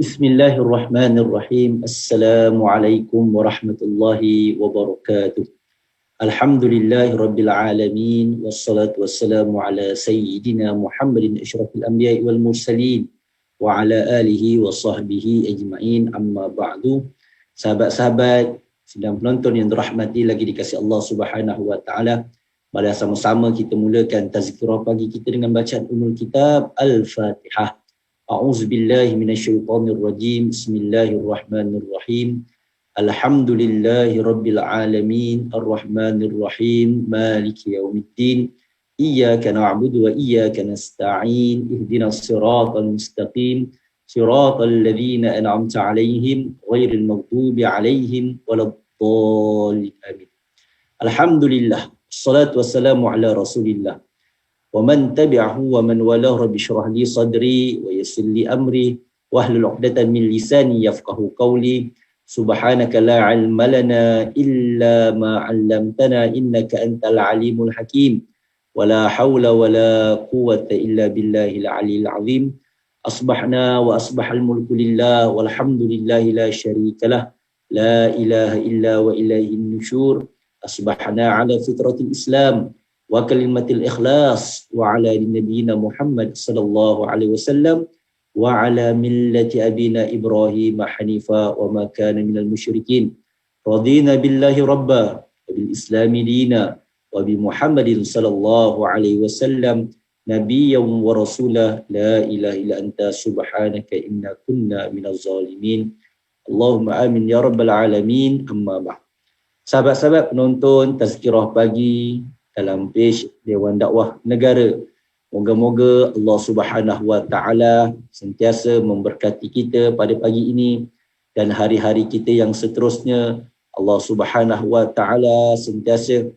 Bismillahirrahmanirrahim. Assalamualaikum warahmatullahi wabarakatuh. Alhamdulillahi rabbil alamin. Wassalatu wassalamu ala sayyidina Muhammadin asyrafil anbiya'i wal mursalin wa ala alihi wa sahbihi ajma'in. Amma ba'du. Sahabat-sahabat sedang penonton yang dirahmati lagi dikasihi Allah Subhanahu wa taala. Mari sama-sama kita mulakan tazkirah pagi kita dengan bacaan Ummul Kitab Al-Fatihah. A'udzu billahi minasyaitonir rajim. Bismillahirrahmanirrahim. Alhamdulillahi rabbil alamin. Arrahmanir rahim. Maliki yaumiddin. Iyyaka na'budu wa iyyaka nasta'in. Ihdinas siratal mustaqim. Siratal ladzina an'amta 'alaihim ghairil maghdubi 'alaihim waladdallin. Amin. Alhamdulillah. Wassalatu wassalamu ala Rasulillah. Wa man tabi'ahu wa man walahu rabbi shrah li sadri wa yassir li amri wahlul 'uqdatam min lisani yafqahu qawli. Subhanaka la 'ilma lana illa ma 'allamtana innaka antal alimul hakim. Wa la haula wa la quwwata illa billahil 'aliyyil 'azim. Asbahna wa asbahal mulku lillah walhamdulillahi la syarikalah. La ilaha illa wa ilaihin nusyur. Asbahna 'ala fitratil Islam wa kalimatil ikhlas wa ala nabiyina Muhammad sallallahu alaihi wasallam wa ala millati abina Ibrahim hanifa wa ma kana minal musyrikin. Radina billahi rabba wa bil islami dina wa bi Muhammadin sallallahu alaihi wasallam nabiyyan wa rasulah. La ilaha illa anta subhanaka inna kunna minaz zalimin. Allahumma amin ya rabbal alamin. Amma ba'd. Sahabat-sahabat penonton tazkirah pagi dalam page Dewan Dakwah Negara. Moga-moga Allah Subhanahu wa taala sentiasa memberkati kita pada pagi ini dan hari-hari kita yang seterusnya. Allah Subhanahu wa taala sentiasa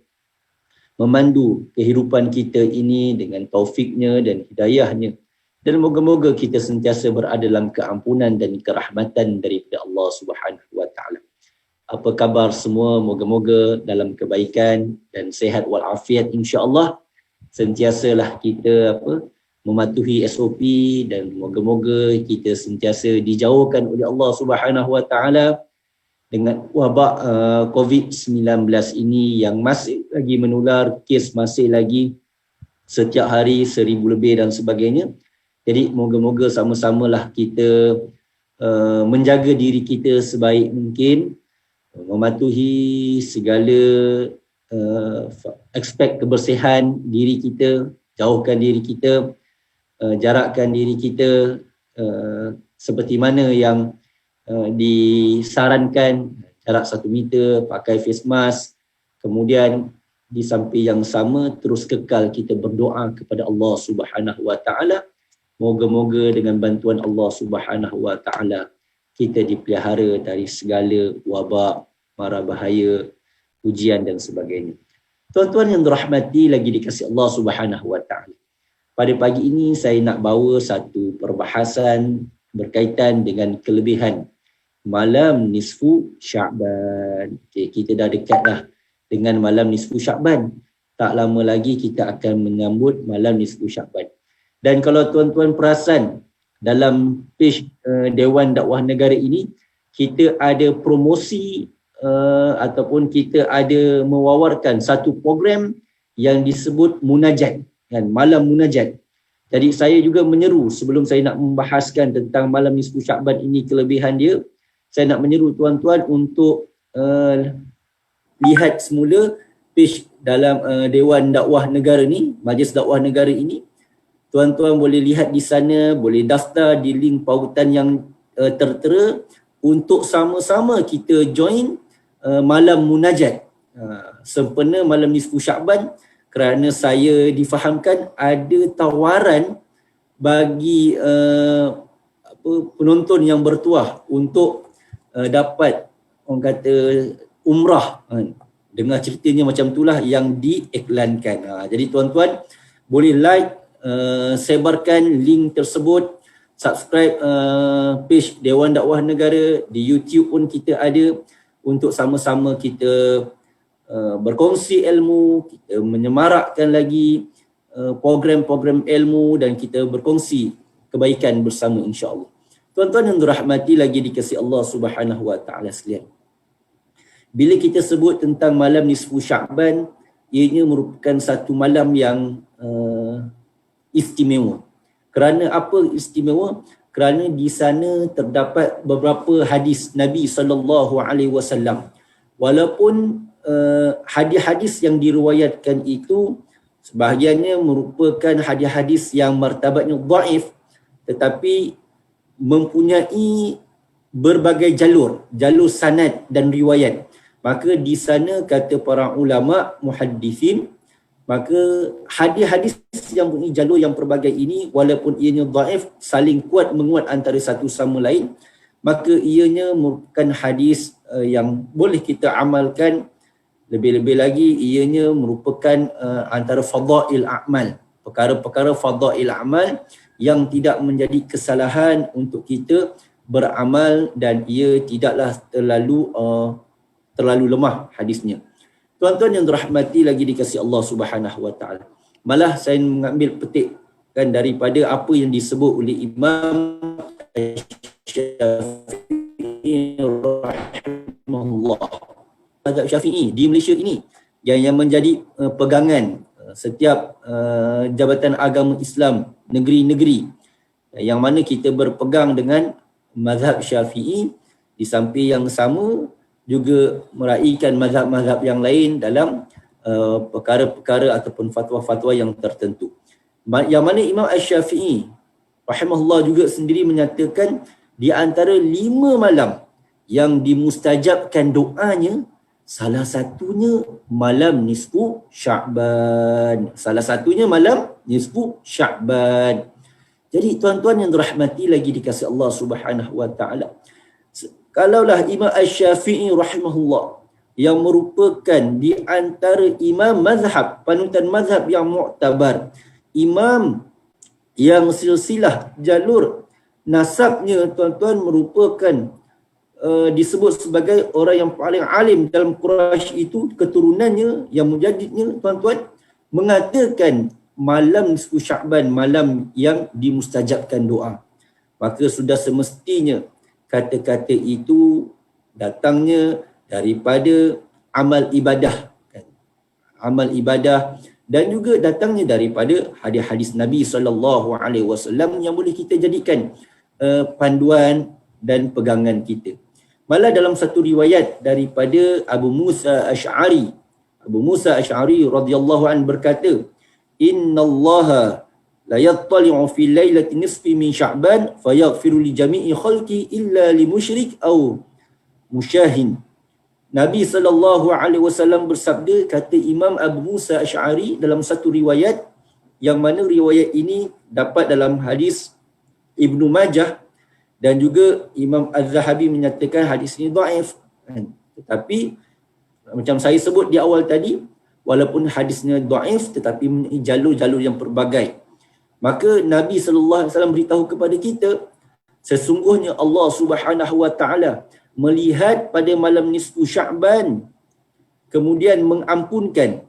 memandu kehidupan kita ini dengan taufiknya dan hidayahnya. Dan moga-moga kita sentiasa berada dalam keampunan dan kerahmatan daripada Allah Subhanahu wa taala. Apa khabar semua? Moga-moga dalam kebaikan dan sehat walafiat insya-Allah. Sentiasalah kita mematuhi SOP dan moga-moga kita sentiasa dijauhkan oleh Allah Subhanahu wa taala dengan wabak COVID-19 ini yang masih lagi menular, kes masih lagi setiap hari 1000 lebih dan sebagainya. Jadi moga-moga sama-samalah kita menjaga diri kita sebaik mungkin, mematuhi segala aspek kebersihan diri kita, jauhkan diri kita, jarakkan diri kita seperti mana yang disarankan, jarak 1 meter, pakai face mask. Kemudian di samping yang sama terus kekal kita berdoa kepada Allah Subhanahu wa taala. Moga-moga dengan bantuan Allah Subhanahu wa taala kita dipelihara dari segala wabak, mara bahaya, ujian dan sebagainya. Tuan-tuan yang dirahmati lagi dikasihi Allah Subhanahu wa taala. Pada pagi ini saya nak bawa satu perbahasan berkaitan dengan kelebihan malam nisfu Sya'ban. Okay, kita dah dekat dah dengan malam nisfu Sya'ban. Tak lama lagi kita akan menyambut malam nisfu Sya'ban. Dan kalau tuan-tuan perasan dalam page Dewan Dakwah Negara ini, kita ada promosi ataupun kita ada mewawarkan satu program yang disebut Munajat, kan, malam Munajat. Jadi saya juga menyeru, sebelum saya nak membahaskan tentang malam nisfu Sya'ban ini kelebihan dia, saya nak menyeru tuan-tuan untuk lihat semula page dalam Dewan Dakwah Negara ni, Majlis Dakwah Negara ini. Tuan-tuan boleh lihat di sana, boleh daftar di link pautan yang tertera untuk sama-sama kita join malam munajat sempena malam nisfu Sya'ban, kerana saya difahamkan ada tawaran bagi penonton yang bertuah untuk dapat orang kata umrah. Dengar ceritanya macam itulah yang diiklankan. Jadi tuan-tuan boleh like, sebarkan link tersebut, subscribe page Dewan Dakwah Negara, di YouTube pun kita ada, untuk sama-sama kita berkongsi ilmu, kita menyemarakkan lagi program-program ilmu dan kita berkongsi kebaikan bersama insya-Allah. Tuan-tuan yang dirahmati lagi dikasihi Allah Subhanahu wa taala sekalian. Bila kita sebut tentang malam nisfu Sya'ban, ianya merupakan satu malam yang istimewa. Kerana apa istimewa? Kerana di sana terdapat beberapa hadis Nabi SAW. Walaupun hadis-hadis yang diriwayatkan itu sebahagiannya merupakan hadis-hadis yang martabatnya dhaif, tetapi mempunyai berbagai jalur sanad dan riwayat. Maka di sana kata para ulama muhaddithin, maka hadis-hadis yang mempunyai jalur yang pelbagai ini walaupun ianya dhaif, saling kuat menguat antara satu sama lain, maka ianya merupakan hadis yang boleh kita amalkan. Lebih-lebih lagi ianya merupakan antara fadail a'mal, perkara-perkara fadail a'mal yang tidak menjadi kesalahan untuk kita beramal, dan ia tidaklah terlalu lemah hadisnya. Tuan-tuan yang dirahmati lagi dikasihi Allah Subhanahu wa taala. Malah saya mengambil petik daripada apa yang disebut oleh Imam Syafi'i rahimahullah. Mazhab Syafi'i di Malaysia ini yang menjadi pegangan setiap jabatan agama Islam negeri-negeri, yang mana kita berpegang dengan mazhab Syafi'i, di samping yang sama juga meraihkan mazhab-mazhab yang lain dalam perkara-perkara ataupun fatwa-fatwa yang tertentu. Yang mana Imam Asy-Syafi'i rahimahullah juga sendiri menyatakan di antara 5 malam yang dimustajabkan doanya, salah satunya malam nisfu Sya'ban. Salah satunya malam nisfu Sya'ban. Jadi tuan-tuan yang dirahmati lagi dikasihi Allah Subhanahu wa taala, kalaulah Imam Asy-Syafi'i rahimahullah yang merupakan di antara imam mazhab, panutan mazhab yang muktabar, imam yang silsilah jalur nasabnya tuan-tuan merupakan disebut sebagai orang yang paling alim dalam Quraisy itu, keturunannya yang mujadidnya tuan-tuan mengatakan malam nisfu Sya'ban malam yang dimustajabkan doa, maka sudah semestinya kata-kata itu datangnya daripada amal ibadah, amal ibadah, dan juga datangnya daripada hadis-hadis Nabi SAW yang boleh kita jadikan panduan dan pegangan kita. Malah dalam satu riwayat daripada Abu Musa Asy'ari, Abu Musa Asy'ari radhiyallahu anhu berkata, "Innallaha la yattali'u fi lailati nisfi min Sya'ban fayaghfiru li jami'i khalqi illa li musyrik aw musyahin." Nabi SAW bersabda, kata Imam Abu Musa Asy'ari dalam satu riwayat, yang mana riwayat ini dapat dalam hadis Ibnu Majah, dan juga Imam Az-Zahabi menyatakan hadis ini dhaif. Tetapi macam saya sebut di awal tadi, walaupun hadisnya dhaif tetapi mempunyai jalur-jalur yang pelbagai. Maka Nabi SAW beritahu kepada kita, sesungguhnya Allah Subhanahu wa taala melihat pada malam nisfu Sya'ban, kemudian mengampunkan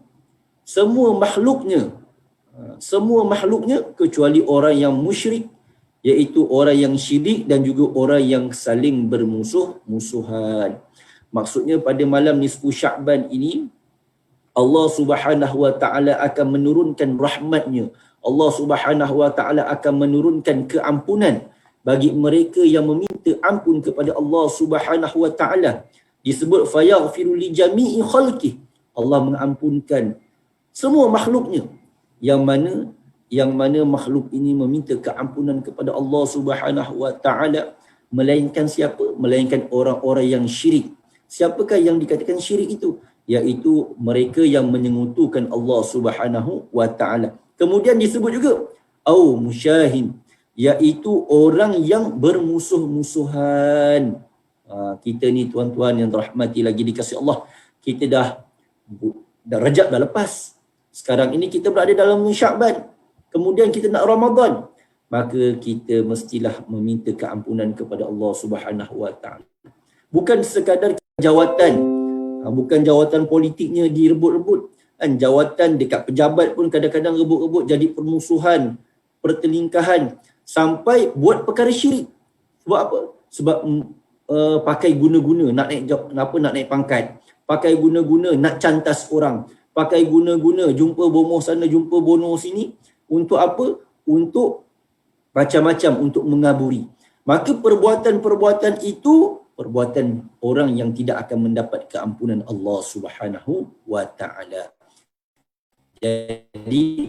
semua makhluknya kecuali orang yang musyrik, iaitu orang yang syirik dan juga orang yang saling bermusuhan. Maksudnya pada malam nisfu Sya'ban ini Allah Subhanahu wa taala akan menurunkan rahmatnya. Allah Subhanahu wa taala akan menurunkan keampunan bagi mereka yang meminta ampun kepada Allah Subhanahu wa taala. Disebut fayaghfiru li jami'i khalqi. Allah mengampunkan semua makhluknya. Yang mana makhluk ini meminta keampunan kepada Allah Subhanahu wa taala, melainkan siapa? Melainkan orang-orang yang syirik. Siapakah yang dikatakan syirik itu? Iaitu mereka yang menyengutukan Allah Subhanahu wa taala. Kemudian disebut juga au musyahin, iaitu orang yang bermusuh-musuhan. Kita ni tuan-tuan yang dirahmati lagi dikasihi Allah, kita dah Rajab dah lepas. Sekarang ini kita berada dalam Sya'ban. Kemudian kita nak Ramadan. Maka kita mestilah meminta keampunan kepada Allah Subhanahu wa taala. Bukan sekadar jawatan, bukan jawatan politiknya direbut-rebut. Jawatan dekat pejabat pun kadang-kadang rebut-rebut, jadi permusuhan, pertelingkahan, sampai buat perkara syirik. Sebab apa? Sebab pakai guna-guna nak naik job, nak naik pangkat, pakai guna-guna nak cantas orang, pakai guna-guna jumpa bomoh sana, jumpa bono sini. Untuk apa? Untuk macam-macam, untuk mengaburi. Maka perbuatan-perbuatan itu perbuatan orang yang tidak akan mendapat keampunan Allah Subhanahu wa taala. Jadi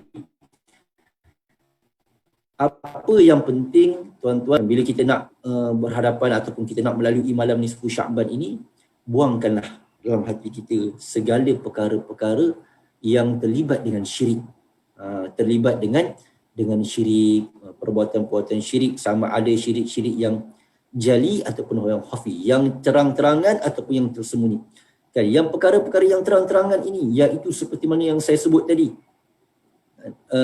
apa yang penting tuan-tuan bila kita nak berhadapan ataupun kita nak melalui malam nisfu Sya'ban ini, buangkanlah dalam hati kita segala perkara-perkara yang terlibat dengan syirik. Terlibat dengan syirik, perbuatan-perbuatan syirik, sama ada syirik-syirik yang jali ataupun yang khafi, yang terang-terangan ataupun yang tersembunyi. Kan, yang perkara-perkara yang terang-terangan ini iaitu seperti mana yang saya sebut tadi.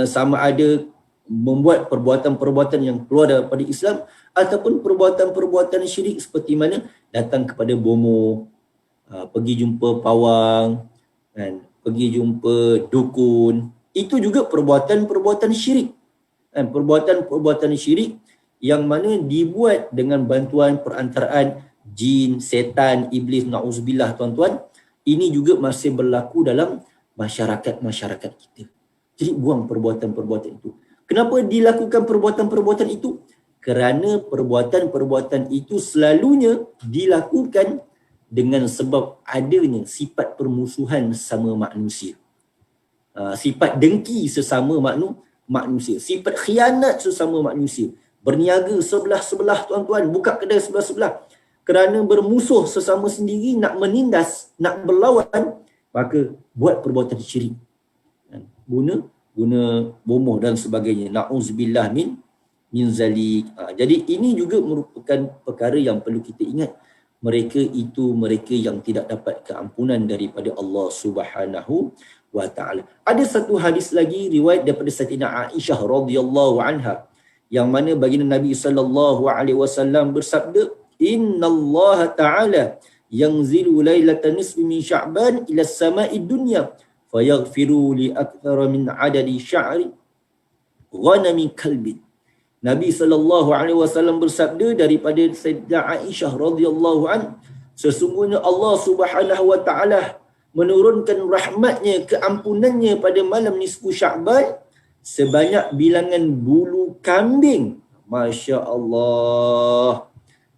Sama ada membuat perbuatan-perbuatan yang keluar daripada Islam ataupun perbuatan-perbuatan syirik seperti mana datang kepada bomoh, pergi jumpa pawang, kan, pergi jumpa dukun. Itu juga perbuatan-perbuatan syirik. Kan, perbuatan-perbuatan syirik yang mana dibuat dengan bantuan perantaraan jin, setan, iblis, na'udzubillah tuan-tuan. Ini juga masih berlaku dalam masyarakat-masyarakat kita. Jadi buang perbuatan-perbuatan itu. Kenapa dilakukan perbuatan-perbuatan itu? Kerana perbuatan-perbuatan itu selalunya dilakukan dengan sebab adanya sifat permusuhan sesama manusia. Sifat dengki sesama manusia. Sifat khianat sesama manusia. Berniaga sebelah-sebelah tuan-tuan, buka kedai sebelah-sebelah. Kerana bermusuh sesama sendiri, nak menindas, nak berlawan, maka buat perbuatan syirik. Guna bomoh dan sebagainya. Na'udzubillah min zalik. Jadi ini juga merupakan perkara yang perlu kita ingat. Mereka itu mereka yang tidak dapat keampunan daripada Allah Subhanahu wa taala. Ada satu hadis lagi riwayat daripada Sayyidatina Aisyah radhiyallahu anha, yang mana baginda Nabi sallallahu alaihi wasallam bersabda, innallaha ta'ala yanzilu lailatan nisfi min Sya'ban ila as-sama'i dunya fayaghfiru li akthara min adadi sya'ri ghanami kalbin. Nabi sallallahu alaihi wasallam bersabda daripada Sayyidah Aisyah radhiyallahu an, sesungguhnya Allah Subhanahu wa taala menurunkan rahmatnya, keampunannya pada malam nisfu Sya'ban sebanyak bilangan bulu kambing. Masya Allah.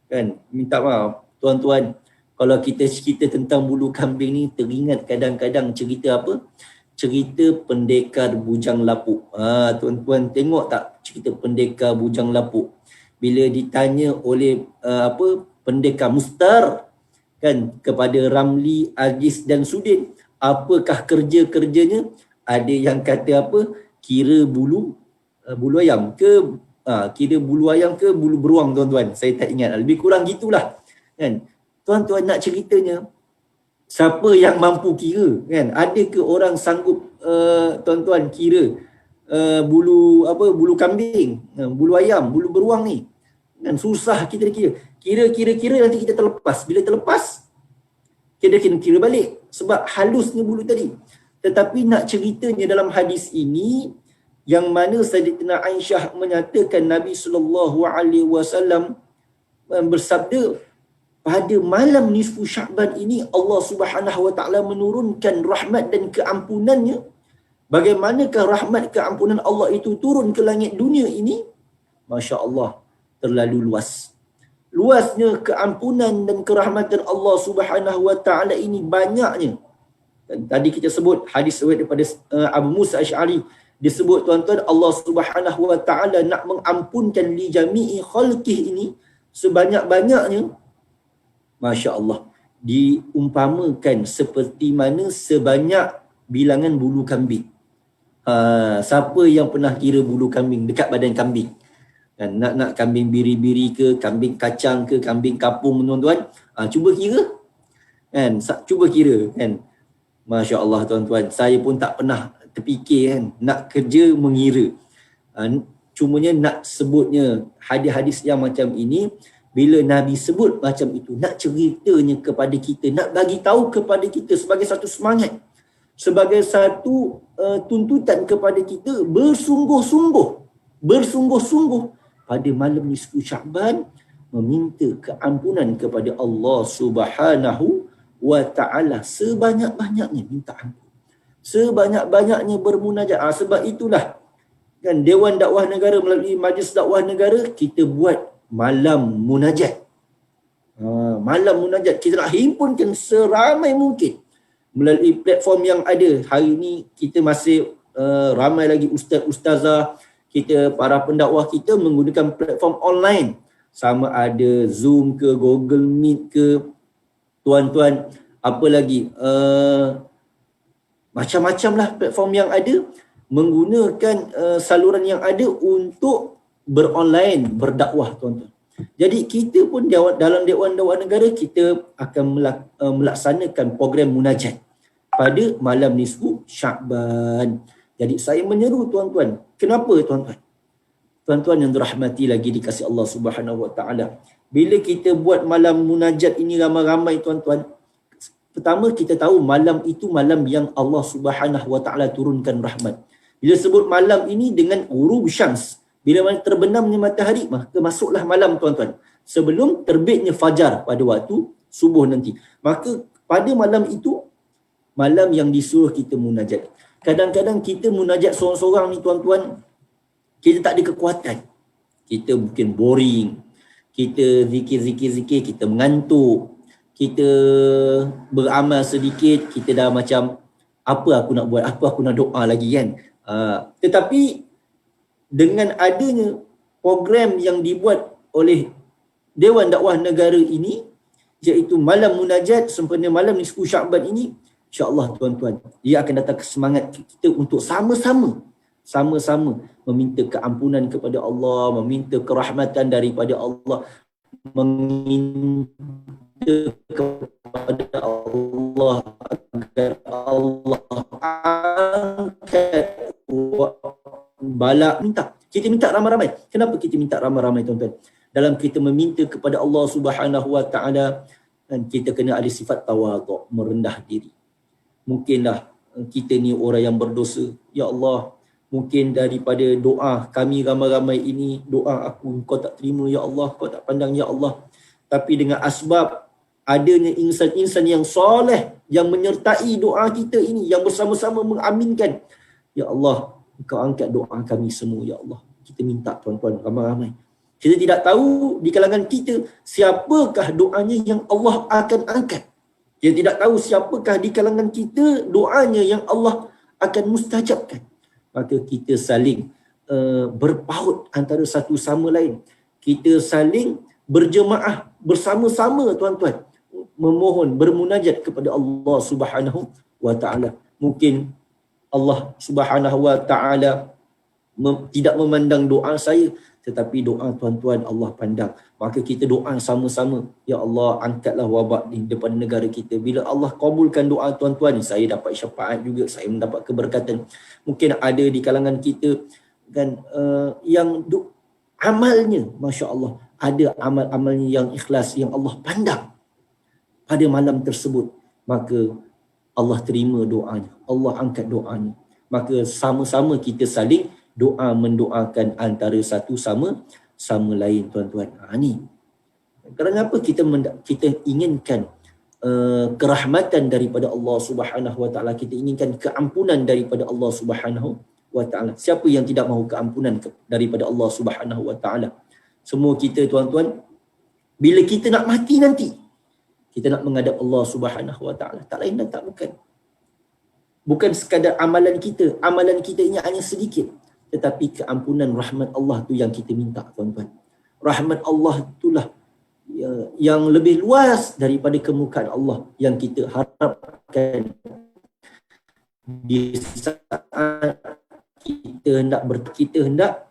Kan, minta maaf tuan-tuan, kalau kita cerita tentang bulu kambing ni, teringat kadang-kadang cerita apa? Cerita pendekar bujang lapuk. Tuan-tuan tengok tak cerita pendekar bujang lapuk? Bila ditanya oleh pendekar Mustar, kan, kepada Ramli, Agis dan Sudin, apakah kerja-kerjanya? Ada yang kata apa? Kira bulu ayam ke, kira bulu ayam ke bulu beruang tuan-tuan. Saya tak ingat. Lebih kurang gitulah. Kan? Tuan-tuan nak ceritanya, siapa yang mampu kira? Kan? Ada ke orang sanggup tuan-tuan kira bulu kambing, bulu ayam, bulu beruang ni? Kan susah kita kira. Kira nanti kita terlepas. Bila terlepas, kita kena kira balik sebab halusnya bulu tadi. Tetapi nak ceritanya dalam hadis ini, yang mana Sayyidatina Aisyah menyatakan Nabi sallallahu alaihi wasallam bersabda, pada malam nisfu Sya'ban ini Allah Subhanahu wa taala menurunkan rahmat dan keampunannya. Bagaimanakah rahmat keampunan Allah itu turun ke langit dunia ini? Masya Allah, terlalu luas. Luasnya keampunan dan kerahmatan Allah Subhanahu wa taala ini banyaknya. Dan tadi kita sebut hadis riwayat daripada Abu Musa Asy'ari, disebut tuan-tuan Allah Subhanahu wa taala nak mengampunkan li jami'i khalqih ini sebanyak-banyaknya. Masya Allah, diumpamakan seperti mana sebanyak bilangan bulu kambing. Siapa yang pernah kira bulu kambing dekat badan kambing? Kan, nak kambing biri-biri ke, kambing kacang ke, kambing kapung tuan-tuan? Cuba kira. Kan, cuba kira kan. Masya Allah tuan-tuan, saya pun tak pernah terfikir kan nak kerja mengira. Cumanya nak sebutnya hadis-hadis yang macam ini, bila Nabi sebut macam itu, nak ceritanya kepada kita, nak bagi tahu kepada kita sebagai satu semangat, sebagai satu tuntutan kepada kita bersungguh-sungguh pada malam nisfu Sya'ban meminta keampunan kepada Allah Subhanahu wa ta'ala sebanyak-banyaknya minta ampun. Sebanyak-banyaknya bermunajat. Sebab itulah kan Dewan Dakwah Negara melalui Majlis Dakwah Negara kita buat malam munajat. Malam munajat kita nak himpunkan seramai mungkin melalui platform yang ada. Hari ini kita masih ramai lagi ustaz-ustazah kita, para pendakwah kita menggunakan platform online. Sama ada Zoom ke, Google Meet ke, tuan-tuan, apa lagi, macam-macam lah platform yang ada, menggunakan saluran yang ada untuk beronline, berdakwah, tuan-tuan. Jadi kita pun dalam Dewan Dakwah Negara kita akan melaksanakan program munajat pada malam nisfu Sya'ban. Jadi saya menyeru tuan-tuan. Kenapa tuan-tuan? Tuan-tuan yang dirahmati lagi dikasihi Allah Subhanahu Wa Taala. Bila kita buat malam munajat ini ramai-ramai tuan-tuan, pertama kita tahu malam itu malam yang Allah Subhanahu Wa Taala turunkan rahmat. Bila sebut malam ini dengan ghurub syams, bila mana terbenamnya matahari, maka masuklah malam tuan-tuan. Sebelum terbitnya fajar pada waktu subuh nanti. Maka pada malam itu, malam yang disuruh kita munajat. Kadang-kadang kita munajat seorang-seorang ni tuan-tuan, kita tak ada kekuatan. Kita mungkin boring. Kita zikir-zikir, kita mengantuk. Kita beramal sedikit, kita dah macam, apa aku nak buat, apa aku nak doa lagi kan. Tetapi dengan adanya program yang dibuat oleh Dewan Dakwah Negara ini, iaitu malam munajat sempena malam nisfu Sya'ban ini, insya-Allah tuan-tuan, dia akan datang semangat kita untuk sama-sama meminta keampunan kepada Allah, meminta kerahmatan daripada Allah, meminta kepada Allah agar Allah angkat bala. Kita minta ramai-ramai. Kenapa kita minta ramai-ramai tuan-tuan? Dalam kita meminta kepada Allah Subhanahu Wa Taala, dan kita kena ada sifat tawaduk, merendah diri. Mungkinlah kita ni orang yang berdosa. Ya Allah, mungkin daripada doa kami ramai-ramai ini, doa aku kau tak terima ya Allah, kau tak pandang ya Allah. Tapi dengan asbab adanya insan-insan yang soleh yang menyertai doa kita ini, yang bersama-sama mengaminkan, ya Allah, Engkau angkat doa kami semua ya Allah. Kita minta tuan-tuan ramai-ramai. Kita tidak tahu di kalangan kita siapakah doanya yang Allah akan angkat. Kita tidak tahu siapakah di kalangan kita doanya yang Allah akan mustajabkan. Maka kita saling berpaut antara satu sama lain. Kita saling berjemaah bersama-sama tuan-tuan, memohon, bermunajat kepada Allah Subhanahu Wa Taala. Mungkin Allah Subhanahu Wa Taala tidak memandang doa saya, tetapi doa tuan-tuan Allah pandang. Maka kita doa sama-sama, ya Allah, angkatlah wabak di depan negara kita. Bila Allah kabulkan doa tuan-tuan, saya dapat syafaat juga, saya mendapat keberkatan. Mungkin ada di kalangan kita kan yang amalnya, masya-Allah, ada amal-amalnya yang ikhlas, yang Allah pandang pada malam tersebut, maka Allah terima doanya, Allah angkat doanya. Maka sama-sama kita saling doa, mendoakan antara satu sama lain tuan-tuan. Ni kenapa kita inginkan kerahmatan daripada Allah Subhanahu Wa Taala, kita inginkan keampunan daripada Allah Subhanahu Wa Taala. Siapa yang tidak mahu keampunan daripada Allah Subhanahu Wa Taala? Semua kita tuan-tuan, bila kita nak mati nanti, kita nak menghadap Allah Subhanahu Wa Taala. Tak lain dan tak bukan. Bukan sekadar amalan kita. Amalan kita ini hanya sedikit. Tetapi keampunan rahmat Allah tu yang kita minta tuan-tuan. Rahmat Allah itulah yang lebih luas daripada kemukaan Allah yang kita harapkan di saat kita hendak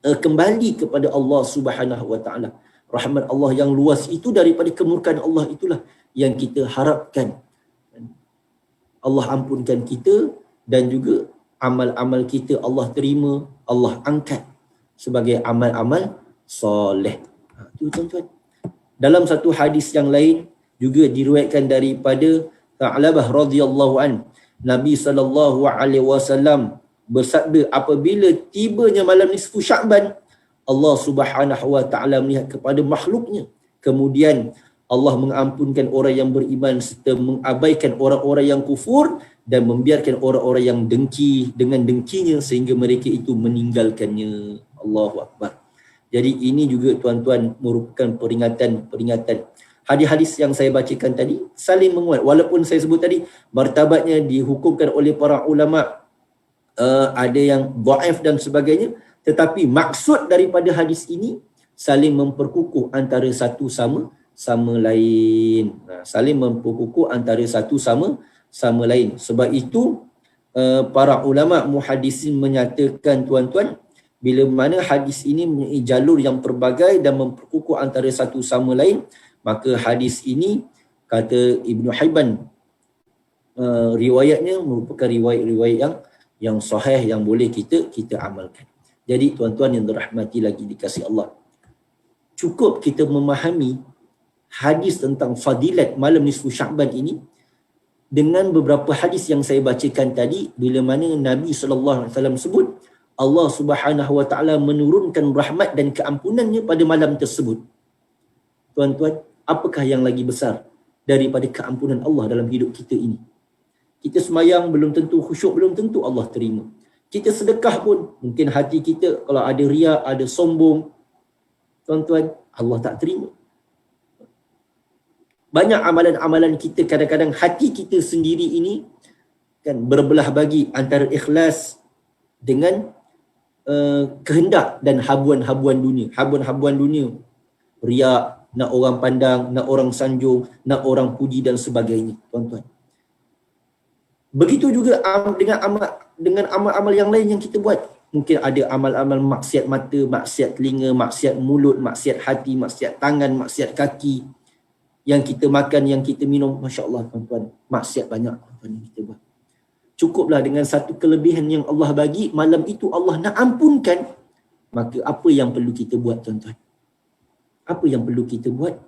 kembali kepada Allah Subhanahu Wa Taala. Rahmat Allah yang luas itu daripada kemurkaan Allah itulah yang kita harapkan Allah ampunkan kita, dan juga amal-amal kita Allah terima, Allah angkat sebagai amal-amal soleh. Itu tuan-tuan. Dalam satu hadis yang lain juga diriwayatkan daripada Tha'labah radhiyallahu an, Nabi sallallahu alaihi wasallam bersabda, apabila tibanya malam nisfu Sya'ban, Allah Subhanahu wa taala melihat kepada makhluknya. Kemudian Allah mengampunkan orang yang beriman serta mengabaikan orang-orang yang kufur dan membiarkan orang-orang yang dengki dengan dengkinya sehingga mereka itu meninggalkannya. Allahu Akbar. Jadi ini juga tuan-tuan merupakan peringatan. Hadis-hadis yang saya bacakan tadi saling menguat. Walaupun saya sebut tadi martabatnya dihukumkan oleh para ulama, ada yang dhaif dan sebagainya, tetapi maksud daripada hadis ini saling memperkukuh antara satu sama lain. Saling memperkukuh antara satu sama lain. Sebab itu para ulama muhaddisin menyatakan tuan-tuan, bila mana hadis ini mempunyai jalur yang pelbagai dan memperkukuh antara satu sama lain, maka hadis ini kata Ibnu Hibban, riwayatnya merupakan riwayat-riwayat yang sahih yang boleh kita amalkan. Jadi tuan-tuan yang dirahmati lagi dikasihi Allah, cukup kita memahami hadis tentang fadilat malam nisfu Sya'ban ini dengan beberapa hadis yang saya bacakan tadi, bila mana Nabi SAW sebut Allah Subhanahu wa taala menurunkan rahmat dan keampunannya pada malam tersebut. Tuan-tuan, apakah yang lagi besar daripada keampunan Allah dalam hidup kita ini? Kita semayang belum tentu khusyuk, belum tentu Allah terima. Kita sedekah pun mungkin hati kita kalau ada riak, ada sombong, tuan-tuan, Allah tak terima. Banyak amalan-amalan kita, kadang-kadang hati kita sendiri ini kan berbelah bagi antara ikhlas dengan kehendak dan habuan-habuan dunia. Habuan-habuan dunia, riak, nak orang pandang, nak orang sanjung, nak orang puji dan sebagainya, tuan-tuan. Begitu juga dengan amal-amal yang lain yang kita buat. Mungkin ada amal-amal maksiat mata, maksiat telinga, maksiat mulut, maksiat hati, maksiat tangan, maksiat kaki. Yang kita makan, yang kita minum, Masya Allah tuan-tuan, maksiat banyak tuan-tuan yang kita buat. Cukuplah dengan satu kelebihan yang Allah bagi, malam itu Allah nak ampunkan, maka apa yang perlu kita buat tuan-tuan? Apa yang perlu kita buat?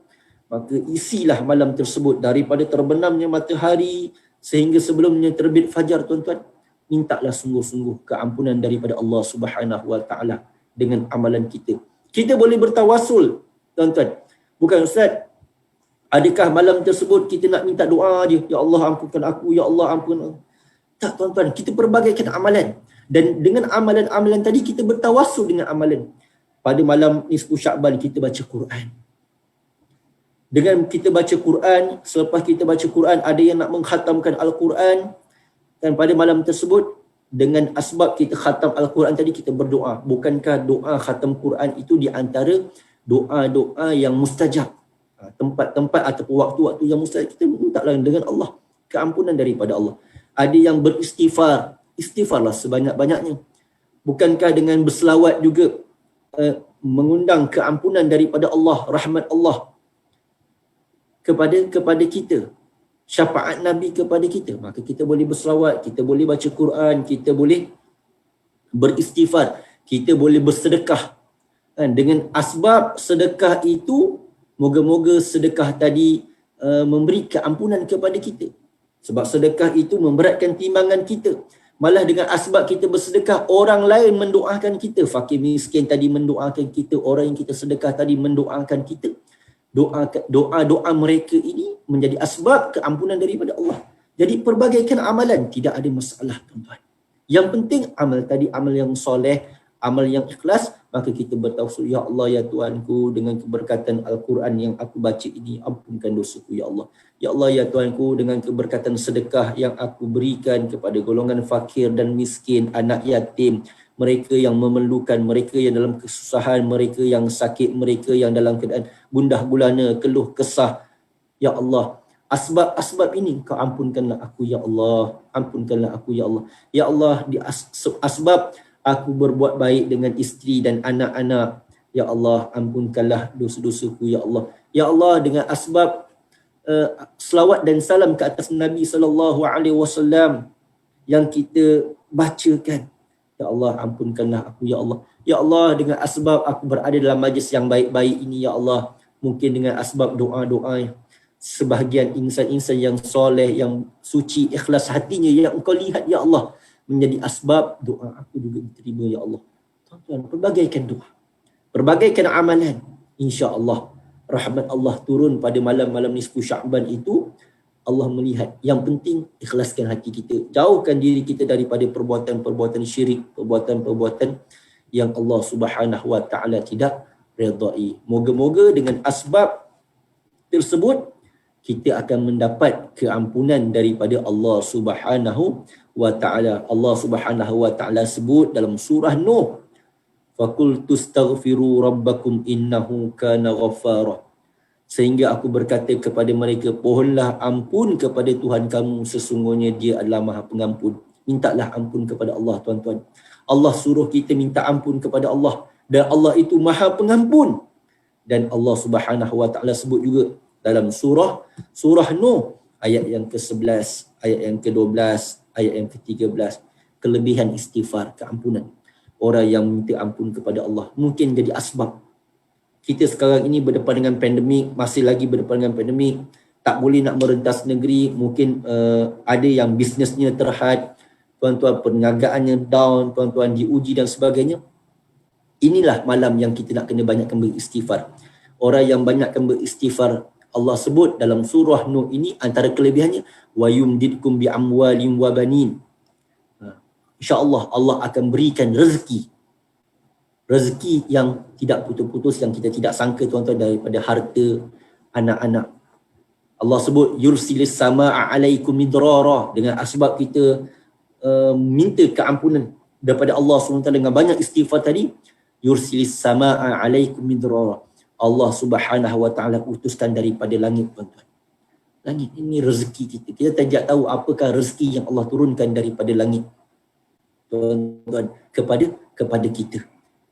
Maka isilah malam tersebut daripada terbenamnya matahari sehingga sebelumnya terbit fajar tuan-tuan. Mintalah sungguh-sungguh keampunan daripada Allah Subhanahu wa taala dengan amalan kita. Kita boleh bertawasul tuan-tuan. Bukan Ustaz, adakah malam tersebut kita nak minta doa je, ya Allah ampunkan aku, ya Allah ampunkan aku. Tak tuan-tuan, kita perbagaikan amalan. Dan dengan amalan-amalan tadi kita bertawasul dengan amalan. Pada malam nisfu Sya'ban kita baca Quran. Dengan kita baca Quran, selepas kita baca Quran, ada yang nak mengkhatamkan Al-Quran. Dan pada malam tersebut, dengan asbab kita khatam Al-Quran tadi, kita berdoa. Bukankah doa khatam Quran itu di antara doa-doa yang mustajab? Tempat-tempat ataupun waktu-waktu yang mustajab, kita mintalah dengan Allah keampunan daripada Allah. Ada yang beristighfar, istighfarlah sebanyak-banyaknya. Bukankah dengan berselawat juga mengundang keampunan daripada Allah, rahmat Allah kepada kita, syafaat Nabi kepada kita? Maka kita boleh berselawat, kita boleh baca Quran, kita boleh beristighfar, kita boleh bersedekah. Dengan asbab sedekah itu, moga-moga sedekah tadi memberi keampunan kepada kita. Sebab sedekah itu memberatkan timbangan kita. Malah dengan asbab kita bersedekah, orang lain mendoakan kita. Fakir miskin tadi mendoakan kita, orang yang kita sedekah tadi mendoakan kita. Doa-doa mereka ini menjadi asbab keampunan daripada Allah. Jadi perbagaikan amalan, tidak ada masalah tuan-tuan. Yang penting amal tadi, amal yang soleh, amal yang ikhlas, maka kita bertawassul, ya Allah ya Tuhanku, dengan keberkatan Al-Quran yang aku baca ini, ampunkan dosaku ya Allah. Ya Allah ya Tuhanku, dengan keberkatan sedekah yang aku berikan kepada golongan fakir dan miskin, anak yatim, mereka yang memerlukan, mereka yang dalam kesusahan, mereka yang sakit, mereka yang dalam keadaan gundah gulana, keluh kesah, ya Allah, asbab-asbab ini kau ampunkanlah aku ya Allah, ampunkanlah aku ya Allah. Ya Allah, di asbab aku berbuat baik dengan isteri dan anak-anak, ya Allah ampunkanlah dosa-dosaku ya Allah. Ya Allah, dengan asbab selawat dan salam ke atas Nabi SAW yang kita bacakan, ya Allah ampunkanlah aku ya Allah. Ya Allah, dengan asbab aku berada dalam majlis yang baik-baik ini ya Allah, mungkin dengan asbab doa-doa sebahagian insan-insan yang soleh, yang suci, ikhlas hatinya yang engkau lihat ya Allah, menjadi asbab doa aku juga diterima ya Allah. Tuan-tuan, perbagaikan doa. Perbagaikan amalan, insya-Allah rahmat Allah turun pada malam-malam nisfu Sya'ban itu. Allah melihat. Yang penting ikhlaskan hati kita. Jauhkan diri kita daripada perbuatan-perbuatan syirik, perbuatan-perbuatan yang Allah Subhanahu wa taala tidak redai. Moga-moga dengan asbab tersebut kita akan mendapat keampunan daripada Allah Subhanahu wa taala. Allah Subhanahu wa taala sebut dalam surah Nuh, "Faqultu astaghfiru rabbakum innahu kana ghaffara." Sehingga aku berkata kepada mereka, pohonlah ampun kepada Tuhan kamu, sesungguhnya dia adalah maha pengampun. Mintalah ampun kepada Allah, tuan-tuan. Allah suruh kita minta ampun kepada Allah. Dan Allah itu maha pengampun. Dan Allah Subhanahu wa taala sebut juga dalam surah Nuh, ayat yang ke-11, ayat yang ke-12, ayat yang ke-13. Kelebihan istighfar, keampunan. Orang yang minta ampun kepada Allah. Mungkin jadi asbab. Kita sekarang ini berdepan dengan pandemik, masih lagi berdepan dengan pandemik, tak boleh nak merentas negeri, mungkin ada yang bisnesnya terhad, tuan-tuan perniagaannya down, tuan-tuan diuji dan sebagainya. Inilah malam yang kita nak kena banyakkan beristighfar. Orang yang banyakkan beristighfar, Allah sebut dalam surah Nuh ini antara kelebihannya, wa yumdidkum bi amwalin wa banin. InsyaAllah Allah akan berikan rezeki yang tidak putus-putus, yang kita tidak sangka, tuan-tuan, daripada harta, anak-anak. Allah sebut yursilis samaa alaikum midrara, dengan asbab kita minta keampunan daripada Allah SWT dengan banyak istighfar tadi, yursilis samaa alaikum midrara. Allah Subhanahu wa taala utuskan daripada langit, tuan-tuan. Langit ini rezeki kita. Kita tidak tahu apakah rezeki yang Allah turunkan daripada langit, tuan-tuan, kepada kita.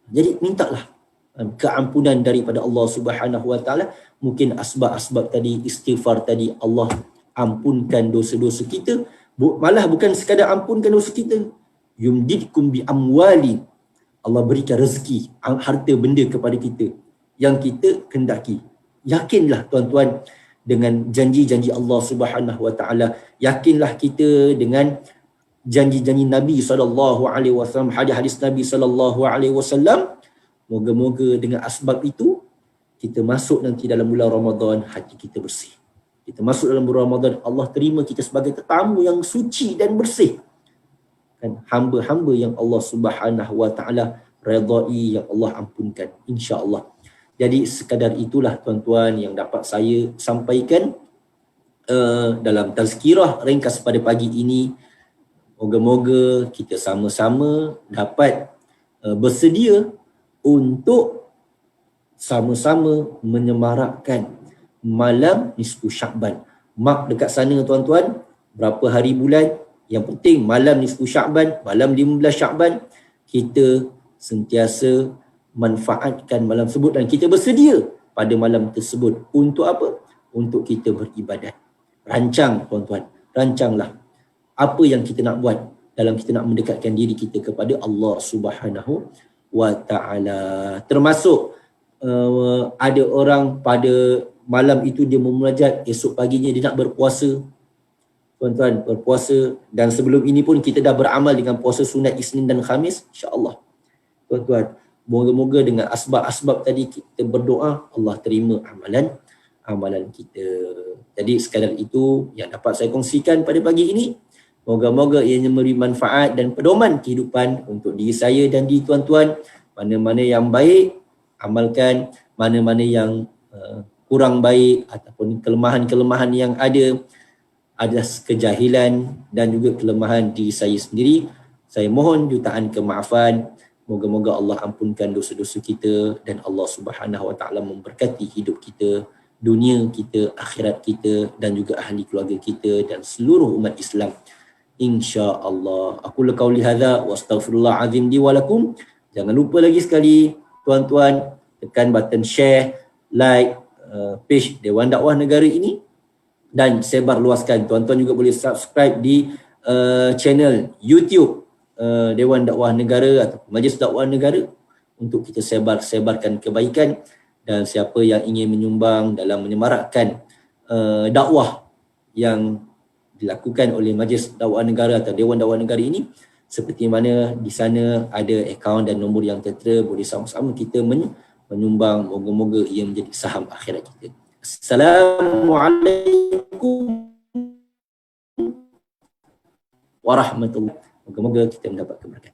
Jadi mintalah keampunan daripada Allah Subhanahu wa taala. Mungkin asbab-asbab tadi, istighfar tadi, Allah ampunkan dosa-dosa kita. Malah bukan sekadar ampunkan dosa kita, yumdidkum bi amwali. Allah berikan rezeki, harta benda kepada kita yang kita kendaki. Yakinlah, tuan-tuan, dengan janji-janji Allah Subhanahu wa taala. Yakinlah kita dengan janji-janji Nabi SAW, hadis-hadis Nabi SAW. Moga-moga dengan asbab itu, kita masuk nanti dalam bulan Ramadan, hati kita bersih. Kita masuk dalam bulan Ramadan, Allah terima kita sebagai tetamu yang suci dan bersih. Kan, hamba-hamba yang Allah Subhanahu wa taala redai, yang Allah ampunkan, insya-Allah. Jadi sekadar itulah, tuan-tuan, yang dapat saya sampaikan dalam tazkirah ringkas pada pagi ini. Moga-moga kita sama-sama dapat bersedia untuk sama-sama menyemarakkan malam nisfu Sya'ban. Mark dekat sana, tuan-tuan, berapa hari bulan. Yang penting malam nisfu Sya'ban, malam 15 Sya'ban, kita sentiasa manfaatkan malam tersebut dan kita bersedia pada malam tersebut. Untuk apa? Untuk kita beribadat. Rancang, tuan-tuan, rancanglah apa yang kita nak buat dalam kita nak mendekatkan diri kita kepada Allah Subhanahu wa taala. Termasuk ada orang pada malam itu dia memunajat, esok paginya dia nak berpuasa. Tuan-tuan, berpuasa, dan sebelum ini pun kita dah beramal dengan puasa sunat Isnin dan Khamis, insya-Allah. Tuan-tuan, moga-moga dengan asbab-asbab tadi kita berdoa, Allah terima amalan kita. Jadi sekadar itu yang dapat saya kongsikan pada pagi ini. Moga-moga ianya memberi manfaat dan pedoman kehidupan untuk diri saya dan diri tuan-tuan. Mana-mana yang baik, amalkan. Mana-mana yang kurang baik ataupun kelemahan-kelemahan yang ada kejahilan dan juga kelemahan diri saya sendiri, saya mohon jutaan kemaafan. Moga-moga Allah ampunkan dosa-dosa kita dan Allah Subhanahu wa taala memberkati hidup kita, dunia kita, akhirat kita, dan juga ahli keluarga kita dan seluruh umat Islam, insya-Allah. Aku qauli hadza wa astaghfirullah azim li wa lakum. Jangan lupa lagi sekali, tuan-tuan, tekan button share, like page Dewan Dakwah Negara ini dan sebar luaskan. Tuan-tuan juga boleh subscribe di channel YouTube Dewan Dakwah Negara atau Majlis Dakwah Negara untuk kita sebarkan kebaikan. Dan siapa yang ingin menyumbang dalam menyemarakkan dakwah yang dilakukan oleh Majlis Dakwah Negara atau Dewan Dakwah Negara ini, seperti mana di sana ada akaun dan nombor yang tertera, boleh sama-sama kita menyumbang, moga-moga ia menjadi saham akhirat kita. Assalamualaikum warahmatullahi wabarakatuh. Moga-moga kita mendapat keberkatan.